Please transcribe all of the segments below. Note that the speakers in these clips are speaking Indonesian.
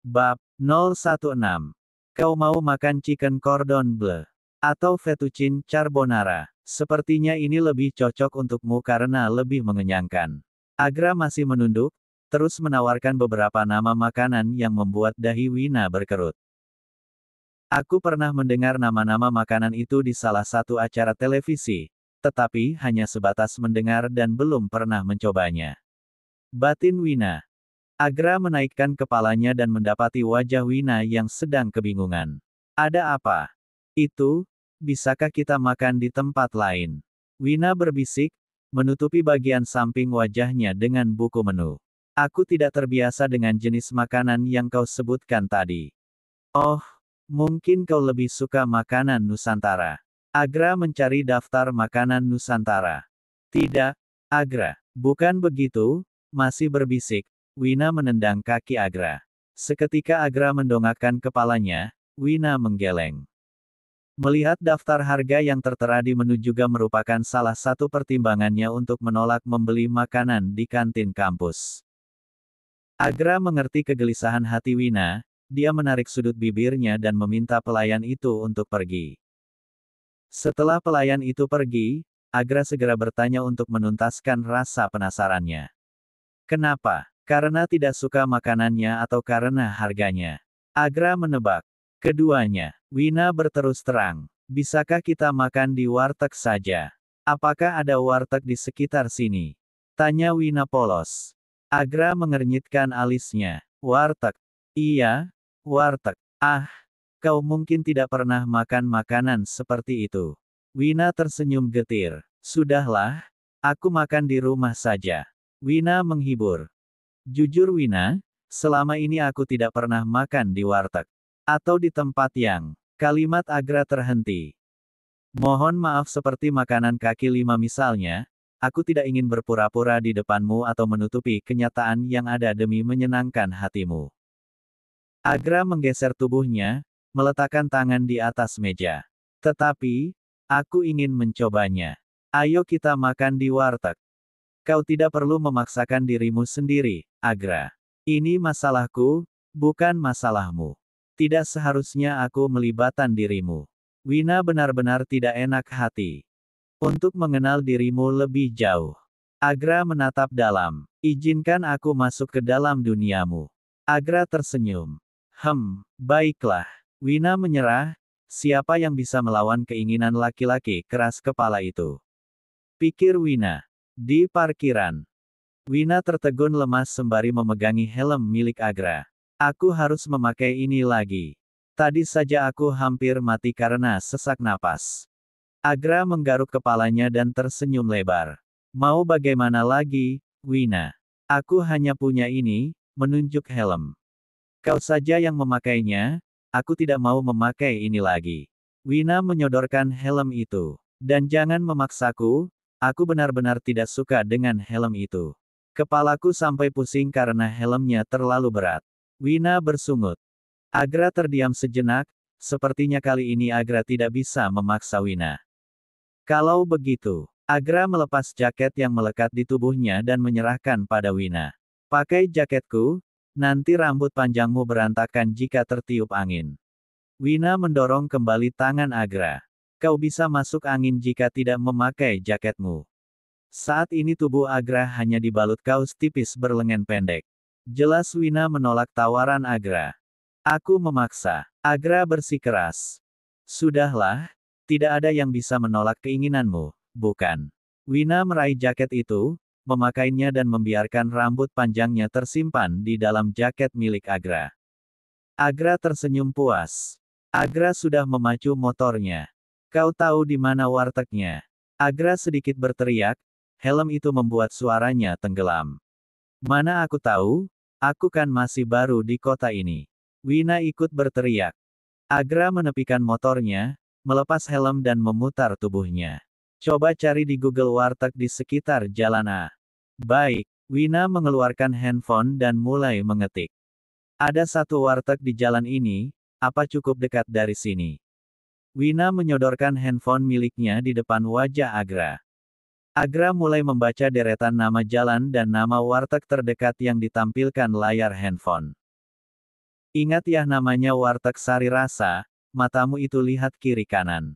Bab 016. Kau mau makan chicken cordon bleu atau fettuccine carbonara? Sepertinya ini lebih cocok untukmu karena lebih mengenyangkan. Agra masih menunduk, terus menawarkan beberapa nama makanan yang membuat dahi Wina berkerut. Aku pernah mendengar nama-nama makanan itu di salah satu acara televisi, tetapi hanya sebatas mendengar dan belum pernah mencobanya. Batin Wina. Agra menaikkan kepalanya dan mendapati wajah Wina yang sedang kebingungan. Ada apa? Itu, bisakah kita makan di tempat lain? Wina berbisik, menutupi bagian samping wajahnya dengan buku menu. Aku tidak terbiasa dengan jenis makanan yang kau sebutkan tadi. Oh, mungkin kau lebih suka makanan Nusantara. Agra mencari daftar makanan Nusantara. Tidak, Agra. Bukan begitu, masih berbisik. Wina menendang kaki Agra. Seketika Agra mendongakkan kepalanya, Wina menggeleng. Melihat daftar harga yang tertera di menu juga merupakan salah satu pertimbangannya untuk menolak membeli makanan di kantin kampus. Agra mengerti kegelisahan hati Wina, dia menarik sudut bibirnya dan meminta pelayan itu untuk pergi. Setelah pelayan itu pergi, Agra segera bertanya untuk menuntaskan rasa penasarannya. Kenapa? Karena tidak suka makanannya atau karena harganya? Agra menebak. Keduanya. Wina berterus terang. Bisakah kita makan di warteg saja? Apakah ada warteg di sekitar sini? Tanya Wina polos. Agra mengernyitkan alisnya. Warteg. Iya, warteg. Ah, kau mungkin tidak pernah makan makanan seperti itu. Wina tersenyum getir. Sudahlah, aku makan di rumah saja. Wina menghibur. Jujur Wina, selama ini aku tidak pernah makan di warteg. Atau di tempat yang. Kalimat Agra terhenti. Mohon maaf seperti makanan kaki lima misalnya, aku tidak ingin berpura-pura di depanmu atau menutupi kenyataan yang ada demi menyenangkan hatimu. Agra menggeser tubuhnya, meletakkan tangan di atas meja. Tetapi, aku ingin mencobanya. Ayo kita makan di warteg. Kau tidak perlu memaksakan dirimu sendiri, Agra. Ini masalahku, bukan masalahmu. Tidak seharusnya aku melibatkan dirimu. Wina benar-benar tidak enak hati. Untuk mengenal dirimu lebih jauh. Agra menatap dalam. Izinkan aku masuk ke dalam duniamu. Agra tersenyum. Baiklah. Wina menyerah, siapa yang bisa melawan keinginan laki-laki keras kepala itu? Pikir Wina. Di parkiran. Wina tertegun lemas sembari memegangi helm milik Agra. Aku harus memakai ini lagi. Tadi saja aku hampir mati karena sesak napas. Agra menggaruk kepalanya dan tersenyum lebar. Mau bagaimana lagi, Wina? Aku hanya punya ini, menunjuk helm. Kau saja yang memakainya, aku tidak mau memakai ini lagi. Wina menyodorkan helm itu. Dan jangan memaksaku, aku benar-benar tidak suka dengan helm itu. Kepalaku sampai pusing karena helmnya terlalu berat. Wina bersungut. Agra terdiam sejenak, sepertinya kali ini Agra tidak bisa memaksa Wina. Kalau begitu, Agra melepas jaket yang melekat di tubuhnya dan menyerahkan pada Wina. Pakai jaketku, nanti rambut panjangmu berantakan jika tertiup angin. Wina mendorong kembali tangan Agra. Kau bisa masuk angin jika tidak memakai jaketmu. Saat ini tubuh Agra hanya dibalut kaos tipis berlengan pendek. Jelas Wina menolak tawaran Agra. Aku memaksa. Agra bersikeras. Sudahlah, tidak ada yang bisa menolak keinginanmu, bukan? Wina meraih jaket itu, memakainya dan membiarkan rambut panjangnya tersimpan di dalam jaket milik Agra. Agra tersenyum puas. Agra sudah memacu motornya. Kau tahu di mana wartegnya? Agra sedikit berteriak, helm itu membuat suaranya tenggelam. Mana aku tahu? Aku kan masih baru di kota ini. Wina ikut berteriak. Agra menepikan motornya, melepas helm dan memutar tubuhnya. Coba cari di Google warteg di sekitar jalan A. Baik, Wina mengeluarkan handphone dan mulai mengetik. Ada satu warteg di jalan ini, apa cukup dekat dari sini? Wina menyodorkan handphone miliknya di depan wajah Agra. Agra mulai membaca deretan nama jalan dan nama warteg terdekat yang ditampilkan layar handphone. Ingat ya namanya warteg sari rasa, matamu itu lihat kiri kanan.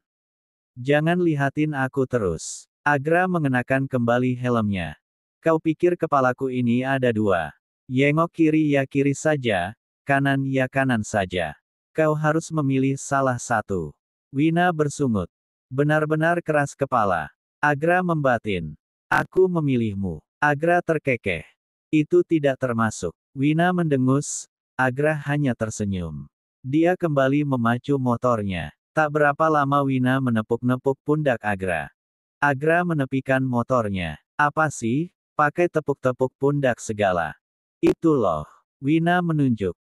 Jangan lihatin aku terus. Agra mengenakan kembali helmnya. Kau pikir kepalaku ini ada dua? Yengok kiri ya kiri saja, kanan ya kanan saja. Kau harus memilih salah satu. Wina bersungut. Benar-benar keras kepala. Agra membatin. Aku memilihmu. Agra terkekeh. Itu tidak termasuk. Wina mendengus. Agra hanya tersenyum. Dia kembali memacu motornya. Tak berapa lama Wina menepuk-nepuk pundak Agra. Agra menepikan motornya. Apa sih? Pakai tepuk-tepuk pundak segala. Itu loh. Wina menunjuk.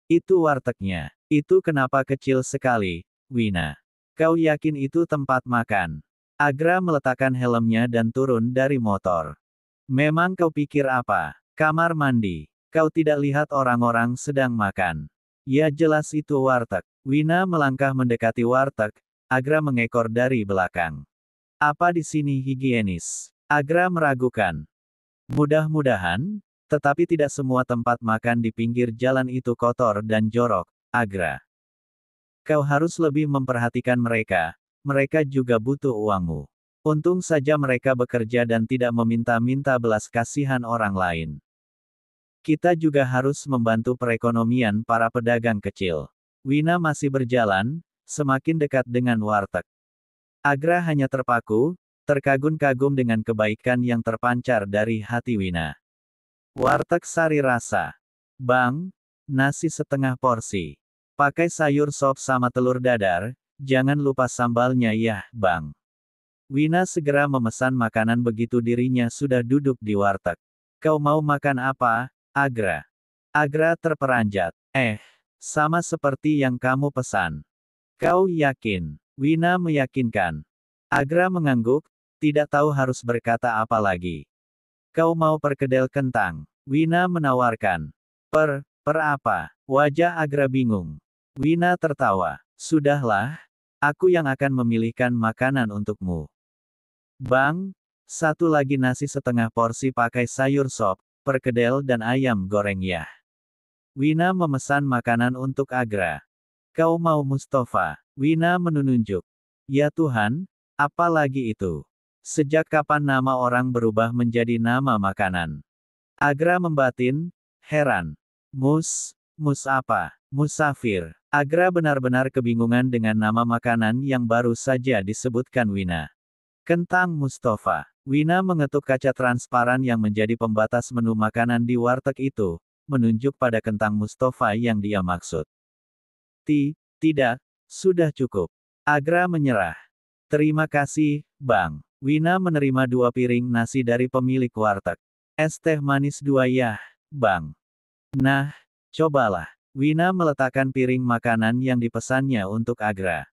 Itu wartegnya. Itu kenapa kecil sekali, Wina? Kau yakin itu tempat makan? Agra meletakkan helmnya dan turun dari motor. Memang kau pikir apa? Kamar mandi. Kau tidak lihat orang-orang sedang makan. Ya jelas itu warteg. Wina melangkah mendekati warteg. Agra mengekor dari belakang. Apa di sini higienis? Agra meragukan. Mudah-mudahan, tetapi tidak semua tempat makan di pinggir jalan itu kotor dan jorok, Agra. Kau harus lebih memperhatikan mereka, mereka juga butuh uangmu. Untung saja mereka bekerja dan tidak meminta-minta belas kasihan orang lain. Kita juga harus membantu perekonomian para pedagang kecil. Wina masih berjalan, semakin dekat dengan warteg. Agra hanya terpaku, terkagum-kagum dengan kebaikan yang terpancar dari hati Wina. Warteg sari rasa. Bang, nasi setengah porsi. Pakai sayur sop sama telur dadar, jangan lupa sambalnya ya, Bang. Wina segera memesan makanan begitu dirinya sudah duduk di warteg. Kau mau makan apa, Agra? Agra terperanjat. Sama seperti yang kamu pesan. Kau yakin? Wina meyakinkan. Agra mengangguk, tidak tahu harus berkata apa lagi. Kau mau perkedel kentang? Wina menawarkan. Per apa? Wajah Agra bingung. Wina tertawa. Sudahlah, aku yang akan memilihkan makanan untukmu. Bang, satu lagi nasi setengah porsi pakai sayur sop, perkedel dan ayam goreng ya. Wina memesan makanan untuk Agra. Kau mau Mustafa? Wina menunjuk. Ya Tuhan, apa lagi itu? Sejak kapan nama orang berubah menjadi nama makanan? Agra membatin, heran. Mus apa? Musafir. Agra benar-benar kebingungan dengan nama makanan yang baru saja disebutkan Wina. Kentang Mustafa. Wina mengetuk kaca transparan yang menjadi pembatas menu makanan di warteg itu, menunjuk pada kentang Mustafa yang dia maksud. Tidak, sudah cukup. Agra menyerah. Terima kasih, Bang. Wina menerima 2 piring nasi dari pemilik warteg. Es teh manis 2 ya, Bang. Nah, cobalah. Wina meletakkan piring makanan yang dipesannya untuk Agra.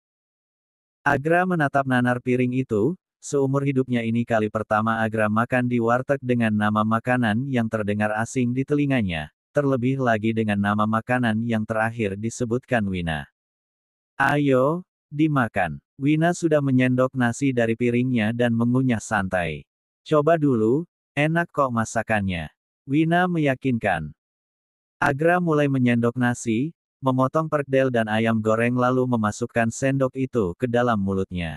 Agra menatap nanar piring itu, seumur hidupnya ini kali pertama Agra makan di warteg dengan nama makanan yang terdengar asing di telinganya, terlebih lagi dengan nama makanan yang terakhir disebutkan Wina. Ayo, dimakan. Wina sudah menyendok nasi dari piringnya dan mengunyah santai. Coba dulu, enak kok masakannya. Wina meyakinkan. Agra mulai menyendok nasi, memotong perkedel dan ayam goreng lalu memasukkan sendok itu ke dalam mulutnya.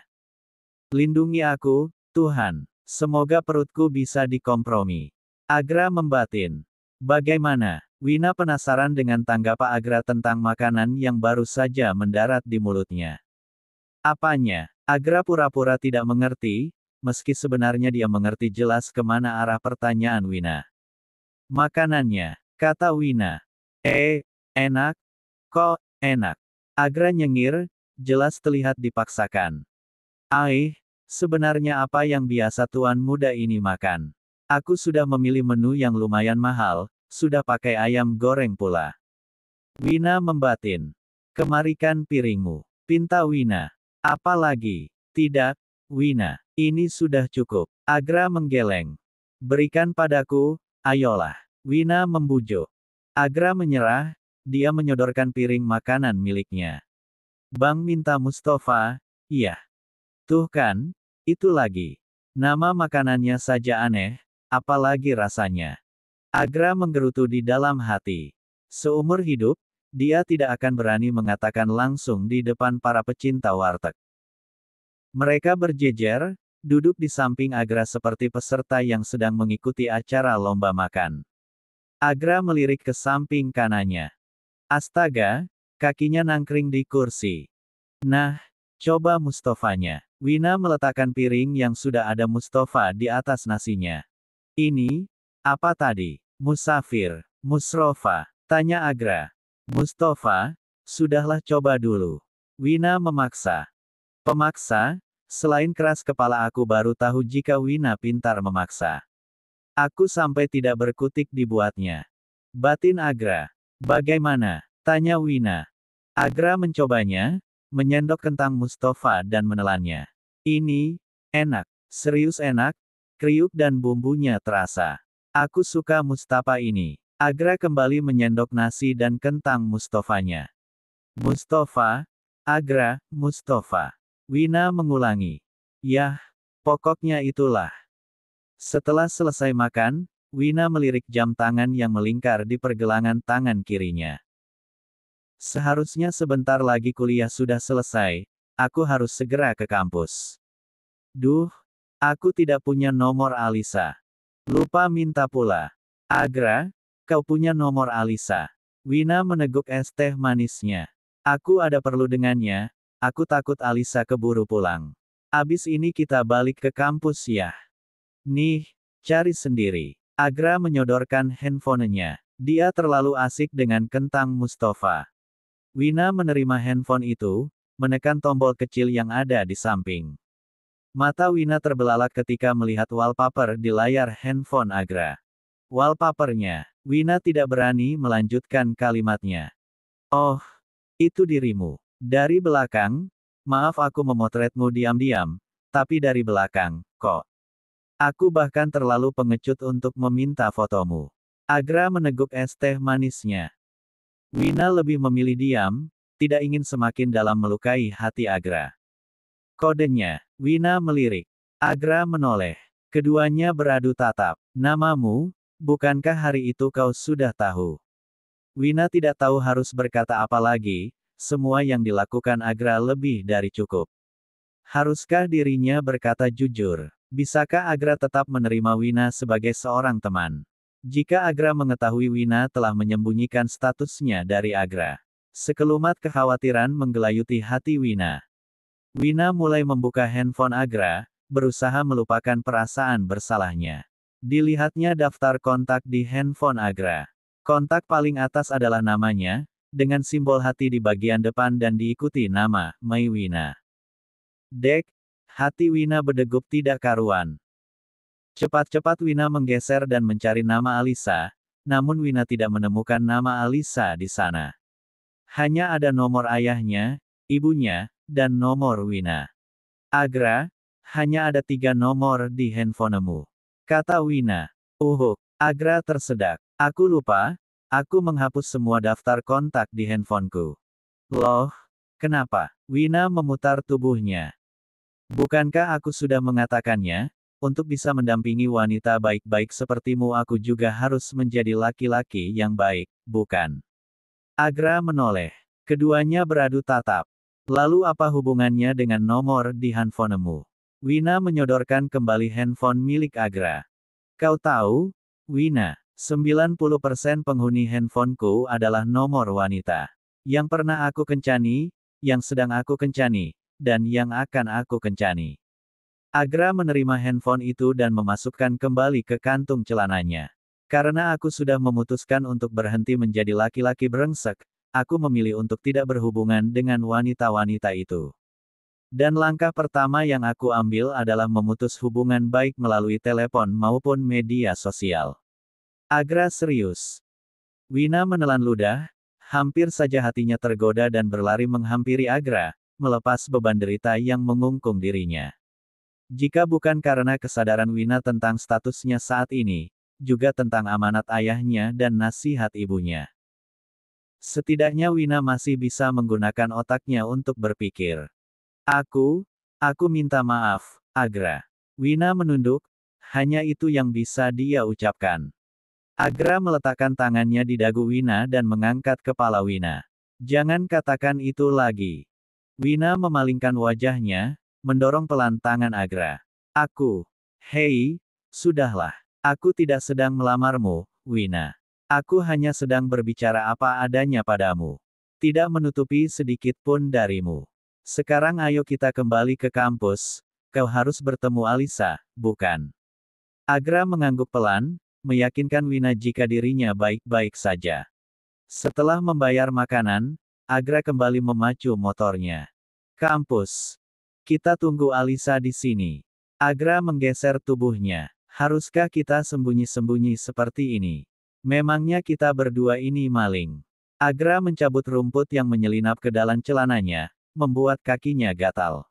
Lindungi aku, Tuhan. Semoga perutku bisa dikompromi. Agra membatin. Bagaimana? Wina penasaran dengan tanggapan Agra tentang makanan yang baru saja mendarat di mulutnya. Apanya? Agra pura-pura tidak mengerti, meski sebenarnya dia mengerti jelas kemana arah pertanyaan Wina. Makanannya, kata Wina. Enak? Kok, enak? Agra nyengir, jelas terlihat dipaksakan. Sebenarnya apa yang biasa tuan muda ini makan? Aku sudah memilih menu yang lumayan mahal, sudah pakai ayam goreng pula. Wina membatin. Kemarikan piringmu. Pinta Wina. Apa lagi? Tidak, Wina. Ini sudah cukup. Agra menggeleng. Berikan padaku, ayolah. Wina membujuk. Agra menyerah, dia menyodorkan piring makanan miliknya. Bang minta Mustafa, iya. Tuh kan, itu lagi. Nama makanannya saja aneh, apalagi rasanya. Agra menggerutu di dalam hati. Seumur hidup, dia tidak akan berani mengatakan langsung di depan para pecinta warteg. Mereka berjejer, duduk di samping Agra seperti peserta yang sedang mengikuti acara lomba makan. Agra melirik ke samping kanannya. Astaga, kakinya nangkring di kursi. Nah, coba Mustofanya. Wina meletakkan piring yang sudah ada Mustafa di atas nasinya. Ini, apa tadi? Musafir, Musrofa, tanya Agra. Mustafa, sudahlah coba dulu. Wina memaksa. Pemaksa, selain keras kepala aku baru tahu jika Wina pintar memaksa. Aku sampai tidak berkutik dibuatnya. Batin Agra. Bagaimana? Tanya Wina. Agra mencobanya, menyendok kentang Mustafa dan menelannya. Ini, enak. Serius enak, kriuk dan bumbunya terasa. Aku suka Mustafa ini. Agra kembali menyendok nasi dan kentang Mustofanya. Mustafa, Agra, Mustafa. Wina mengulangi. Yah, pokoknya itulah. Setelah selesai makan, Wina melirik jam tangan yang melingkar di pergelangan tangan kirinya. Seharusnya sebentar lagi kuliah sudah selesai, aku harus segera ke kampus. Duh, aku tidak punya nomor Alisa. Lupa minta pula. Agra, kau punya nomor Alisa. Wina meneguk es teh manisnya. Aku ada perlu dengannya, aku takut Alisa keburu pulang. Abis ini kita balik ke kampus ya. Nih, cari sendiri. Agra menyodorkan handphonenya. Dia terlalu asik dengan kentang Mustafa. Wina menerima handphone itu, menekan tombol kecil yang ada di samping. Mata Wina terbelalak ketika melihat wallpaper di layar handphone Agra. Wallpapernya. Wina tidak berani melanjutkan kalimatnya. Oh, itu dirimu. Dari belakang, maaf aku memotretmu diam-diam, tapi dari belakang, kok. Aku bahkan terlalu pengecut untuk meminta fotomu. Agra meneguk es teh manisnya. Wina lebih memilih diam, tidak ingin semakin dalam melukai hati Agra. Kodenya, Wina melirik. Agra menoleh. Keduanya beradu tatap. Namamu, bukankah hari itu kau sudah tahu? Wina tidak tahu harus berkata apa lagi, semua yang dilakukan Agra lebih dari cukup. Haruskah dirinya berkata jujur? Bisakah Agra tetap menerima Wina sebagai seorang teman? Jika Agra mengetahui Wina telah menyembunyikan statusnya dari Agra. Sekelumat kekhawatiran menggelayuti hati Wina. Wina mulai membuka handphone Agra, berusaha melupakan perasaan bersalahnya. Dilihatnya daftar kontak di handphone Agra. Kontak paling atas adalah namanya, dengan simbol hati di bagian depan dan diikuti nama, Mai Wina. Dek, hati Wina berdegup tidak karuan. Cepat-cepat Wina menggeser dan mencari nama Alisa, namun Wina tidak menemukan nama Alisa di sana. Hanya ada nomor ayahnya, ibunya, dan nomor Wina. Agra, hanya ada 3 nomor di handphonemu. Kata Wina. Agra tersedak. Aku lupa, aku menghapus semua daftar kontak di handphoneku. Loh, kenapa? Wina memutar tubuhnya. Bukankah aku sudah mengatakannya, untuk bisa mendampingi wanita baik-baik sepertimu aku juga harus menjadi laki-laki yang baik, bukan? Agra menoleh. Keduanya beradu tatap. Lalu apa hubungannya dengan nomor di handphonemu? Wina menyodorkan kembali handphone milik Agra. Kau tahu, Wina, 90% penghuni handphoneku adalah nomor wanita. Yang pernah aku kencani, yang sedang aku kencani, dan yang akan aku kencani. Agra menerima handphone itu dan memasukkan kembali ke kantung celananya. Karena aku sudah memutuskan untuk berhenti menjadi laki-laki brengsek, aku memilih untuk tidak berhubungan dengan wanita-wanita itu. Dan langkah pertama yang aku ambil adalah memutus hubungan baik melalui telepon maupun media sosial. Agra serius. Wina menelan ludah, hampir saja hatinya tergoda dan berlari menghampiri Agra, melepas beban derita yang mengungkung dirinya. Jika bukan karena kesadaran Wina tentang statusnya saat ini, juga tentang amanat ayahnya dan nasihat ibunya. Setidaknya Wina masih bisa menggunakan otaknya untuk berpikir. Aku minta maaf, Agra. Wina menunduk, hanya itu yang bisa dia ucapkan. Agra meletakkan tangannya di dagu Wina dan mengangkat kepala Wina. Jangan katakan itu lagi. Wina memalingkan wajahnya, mendorong pelan tangan Agra. Aku. Hei, sudahlah. Aku tidak sedang melamarmu, Wina. Aku hanya sedang berbicara apa adanya padamu. Tidak menutupi sedikit pun darimu. Sekarang ayo kita kembali ke kampus. Kau harus bertemu Alisa, bukan? Agra mengangguk pelan, meyakinkan Wina jika dirinya baik-baik saja. Setelah membayar makanan, Agra kembali memacu motornya. Kampus. Kita tunggu Alisa di sini. Agra menggeser tubuhnya. Haruskah kita sembunyi-sembunyi seperti ini? Memangnya kita berdua ini maling? Agra mencabut rumput yang menyelinap ke dalam celananya, membuat kakinya gatal.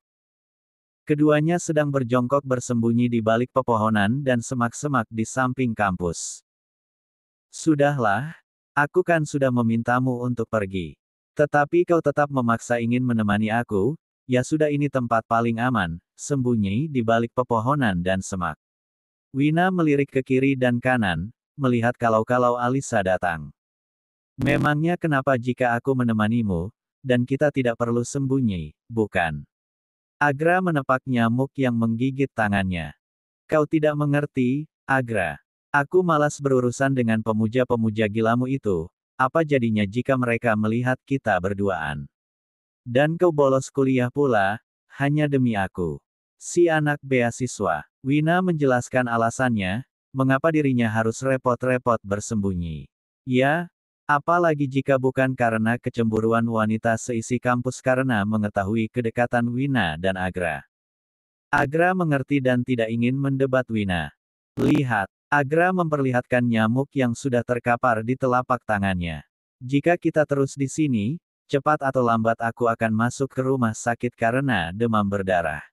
Keduanya sedang berjongkok bersembunyi di balik pepohonan dan semak-semak di samping kampus. Sudahlah, aku kan sudah memintamu untuk pergi. Tetapi kau tetap memaksa ingin menemani aku, ya sudah ini tempat paling aman, sembunyi di balik pepohonan dan semak. Wina melirik ke kiri dan kanan, melihat kalau-kalau Alisa datang. Memangnya kenapa jika aku menemanimu, dan kita tidak perlu sembunyi, bukan? Agra menepak nyamuk yang menggigit tangannya. Kau tidak mengerti, Agra. Aku malas berurusan dengan pemuja-pemuja gilamu itu, apa jadinya jika mereka melihat kita berduaan? Dan kau bolos kuliah pula, hanya demi aku. Si anak beasiswa. Wina menjelaskan alasannya, mengapa dirinya harus repot-repot bersembunyi. Ya, apalagi jika bukan karena kecemburuan wanita seisi kampus karena mengetahui kedekatan Wina dan Agra. Agra mengerti dan tidak ingin mendebat Wina. Lihat, Agra memperlihatkan nyamuk yang sudah terkapar di telapak tangannya. Jika kita terus di sini, cepat atau lambat aku akan masuk ke rumah sakit karena demam berdarah.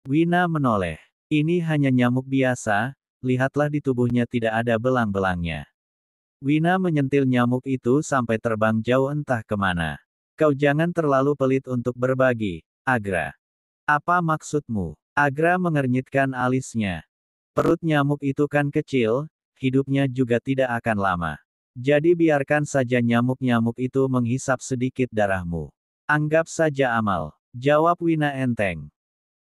Wina menoleh. Ini hanya nyamuk biasa, lihatlah di tubuhnya tidak ada belang-belangnya. Wina menyentil nyamuk itu sampai terbang jauh entah kemana. Kau jangan terlalu pelit untuk berbagi, Agra. Apa maksudmu? Agra mengernyitkan alisnya. Perut nyamuk itu kan kecil, hidupnya juga tidak akan lama. Jadi biarkan saja nyamuk-nyamuk itu menghisap sedikit darahmu. Anggap saja amal, jawab Wina enteng.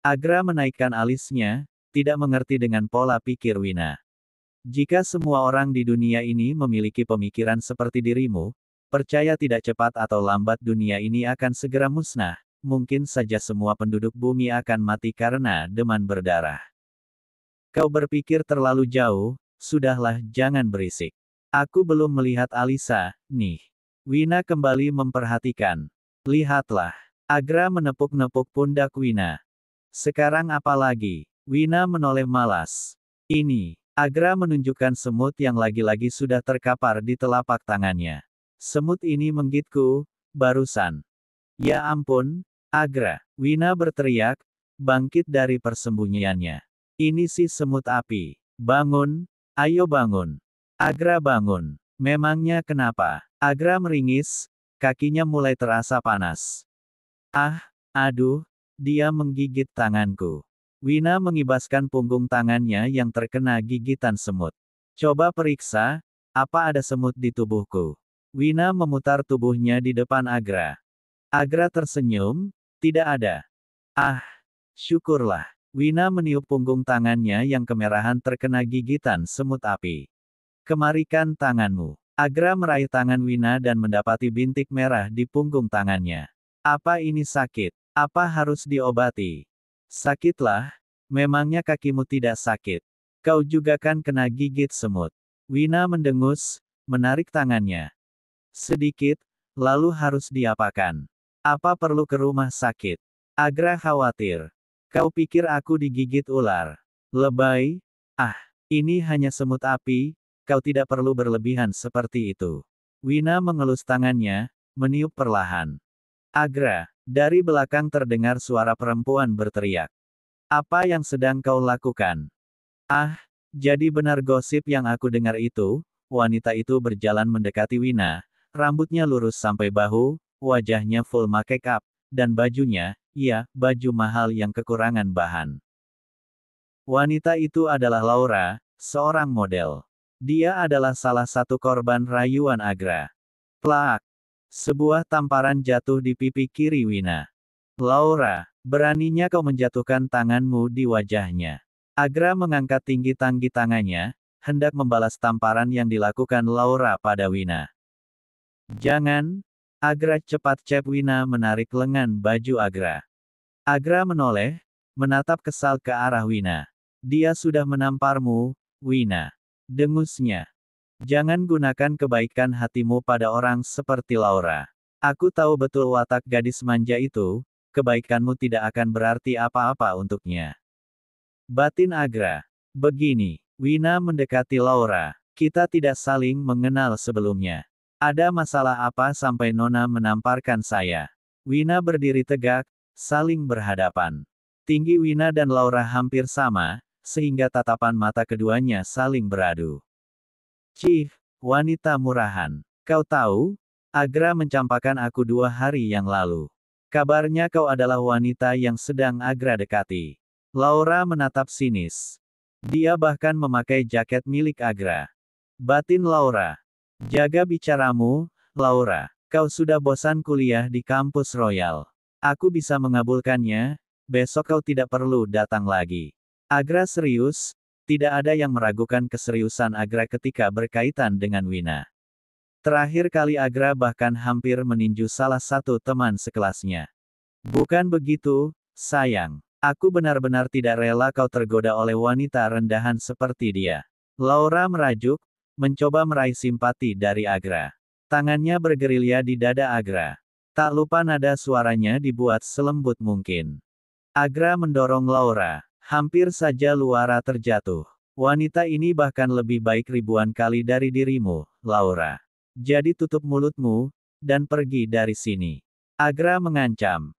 Agra menaikkan alisnya, tidak mengerti dengan pola pikir Wina. Jika semua orang di dunia ini memiliki pemikiran seperti dirimu, percaya tidak cepat atau lambat dunia ini akan segera musnah, mungkin saja semua penduduk bumi akan mati karena demam berdarah. Kau berpikir terlalu jauh, sudahlah jangan berisik. Aku belum melihat Alisa, nih. Wina kembali memperhatikan. Lihatlah. Agra menepuk-nepuk pundak Wina. Sekarang apa lagi? Wina menoleh malas. Ini. Agra menunjukkan semut yang lagi-lagi sudah terkapar di telapak tangannya. Semut ini menggigitku, barusan. Ya ampun, Agra. Wina berteriak, bangkit dari persembunyiannya. Ini si semut api. Bangun, ayo bangun. Agra bangun. Memangnya kenapa? Agra meringis, kakinya mulai terasa panas. Ah, aduh, dia menggigit tanganku. Wina mengibaskan punggung tangannya yang terkena gigitan semut. Coba periksa, apa ada semut di tubuhku? Wina memutar tubuhnya di depan Agra. Agra tersenyum, tidak ada. Ah, syukurlah. Wina meniup punggung tangannya yang kemerahan terkena gigitan semut api. Kemarikan tanganmu. Agra meraih tangan Wina dan mendapati bintik merah di punggung tangannya. Apa ini sakit? Apa harus diobati? Sakitlah, memangnya kakimu tidak sakit? Kau juga kan kena gigit semut. Wina mendengus, menarik tangannya. Sedikit, lalu harus diapakan? Apa perlu ke rumah sakit? Agra khawatir. Kau pikir aku digigit ular? Lebay? Ah, ini hanya semut api, kau tidak perlu berlebihan seperti itu. Wina mengelus tangannya, meniup perlahan. Agra, dari belakang terdengar suara perempuan berteriak. Apa yang sedang kau lakukan? Ah, jadi benar gosip yang aku dengar itu, wanita itu berjalan mendekati Wina, rambutnya lurus sampai bahu, wajahnya full make up, dan bajunya, iya, baju mahal yang kekurangan bahan. Wanita itu adalah Laura, seorang model. Dia adalah salah satu korban rayuan Agra. Plak! Sebuah tamparan jatuh di pipi kiri Wina. Laura, beraninya kau menjatuhkan tanganmu di wajahnya. Agra mengangkat tinggi-tinggi tangannya, hendak membalas tamparan yang dilakukan Laura pada Wina. Jangan! Agra cepat. Wina menarik lengan baju Agra. Agra menoleh, menatap kesal ke arah Wina. Dia sudah menamparmu, Wina. Dengusnya. Jangan gunakan kebaikan hatimu pada orang seperti Laura. Aku tahu betul watak gadis manja itu, kebaikanmu tidak akan berarti apa-apa untuknya. Batin Agra. Begini, Wina mendekati Laura. Kita tidak saling mengenal sebelumnya. Ada masalah apa sampai Nona menamparkan saya? Wina berdiri tegak, saling berhadapan. Tinggi Wina dan Laura hampir sama, sehingga tatapan mata keduanya saling beradu. Cih, wanita murahan. Kau tahu? Agra mencampakkan aku 2 hari yang lalu. Kabarnya kau adalah wanita yang sedang Agra dekati. Laura menatap sinis. Dia bahkan memakai jaket milik Agra. Batin Laura. Jaga bicaramu, Laura. Kau sudah bosan kuliah di kampus Royal. Aku bisa mengabulkannya, besok kau tidak perlu datang lagi. Agra serius, tidak ada yang meragukan keseriusan Agra ketika berkaitan dengan Wina. Terakhir kali Agra bahkan hampir meninju salah satu teman sekelasnya. Bukan begitu, sayang. Aku benar-benar tidak rela kau tergoda oleh wanita rendahan seperti dia. Laura merajuk, mencoba meraih simpati dari Agra. Tangannya bergerilya di dada Agra. Tak lupa nada suaranya dibuat selembut mungkin. Agra mendorong Laura. Hampir saja Laura terjatuh. Wanita ini bahkan lebih baik ribuan kali dari dirimu, Laura. Jadi tutup mulutmu, dan pergi dari sini. Agra mengancam.